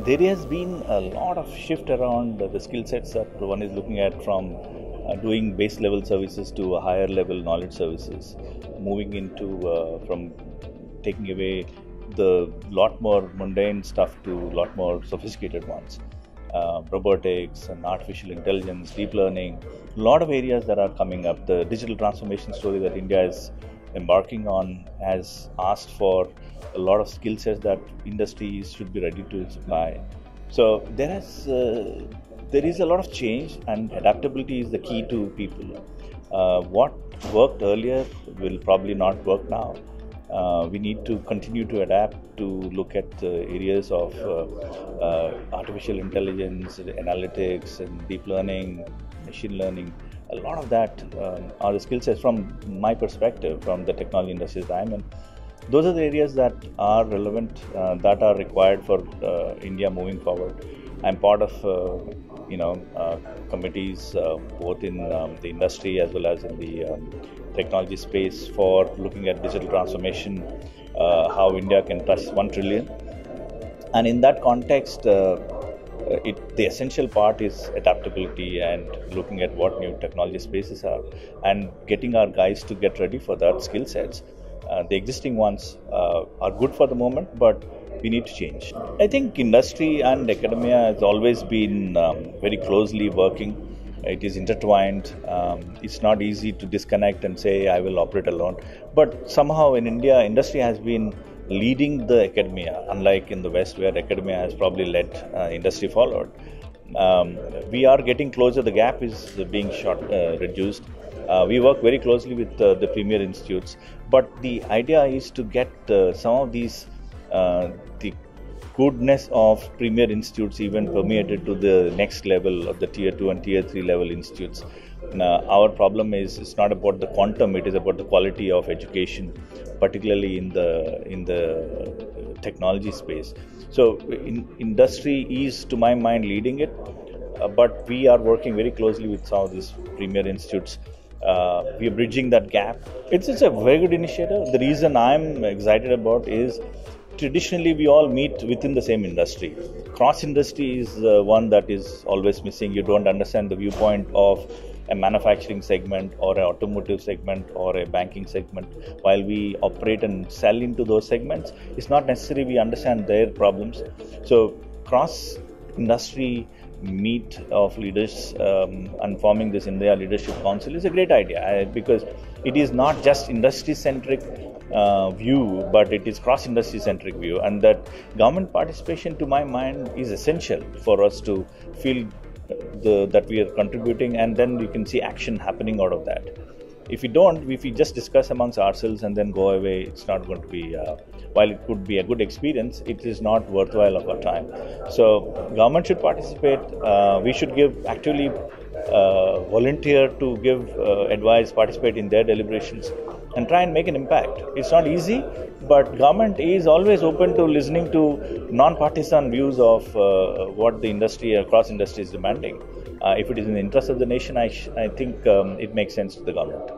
There has been a lot of shift around the skill sets that one is looking at, from doing base level services to higher level knowledge services, moving into from taking away the lot more mundane stuff to lot more sophisticated ones. Robotics and artificial intelligence, deep learning, a lot of areas that are coming up. The digital transformation story that India is embarking on has asked for a lot of skill sets that industries should be ready to supply. So there is a lot of change, and adaptability is the key to people. What worked earlier will probably not work now. We need to continue to adapt to look at areas of artificial intelligence, analytics, and deep learning, machine learning. A lot of that are the skill sets from my perspective, from the technology industry that I'm in. Those are the areas that are relevant, that are required for India moving forward. I'm part of committees both in the industry as well as in the technology space for looking at digital transformation, how India can touch 1 trillion. And in that context, the essential part is adaptability and looking at what new technology spaces are and getting our guys to get ready for that skill sets. The existing ones are good for the moment, but we need to change. I think industry and academia has always been very closely working. It is intertwined. It's not easy to disconnect and say, I will operate alone. But somehow in India, industry has been leading the academia, unlike in the West where academia has probably led, industry followed. We are getting closer. The gap is being reduced. We work very closely with the premier institutes, but the idea is to get some of these the goodness of premier institutes even permeated to the next level of the tier 2 and tier 3 level institutes. Our problem is it's not about the quantum, it is about the quality of education, particularly in the technology space. So industry is, to my mind, leading it, but we are working very closely with some of these premier institutes. We are bridging that gap. It's a very good initiative. The reason I'm excited about is traditionally we all meet within the same industry. Cross industry is one that is always missing. You don't understand the viewpoint of a manufacturing segment or an automotive segment or a banking segment. While we operate and sell into those segments, it's not necessary we understand their problems. So cross industry meet of leaders and forming this India Leadership Council is a great idea, because it is not just industry-centric view, but it is cross-industry centric view, and that government participation, to my mind, is essential for us to feel that we are contributing, and then you can see action happening out of that. If we just discuss amongst ourselves and then go away, it's not going to be, while it could be a good experience, it is not worthwhile of our time. So government should participate. We should actively volunteer to give advice, participate in their deliberations, and try and make an impact. It's not easy, but government is always open to listening to non-partisan views of what the industry, across industry, is demanding. If it is in the interest of the nation, I think it makes sense to the government.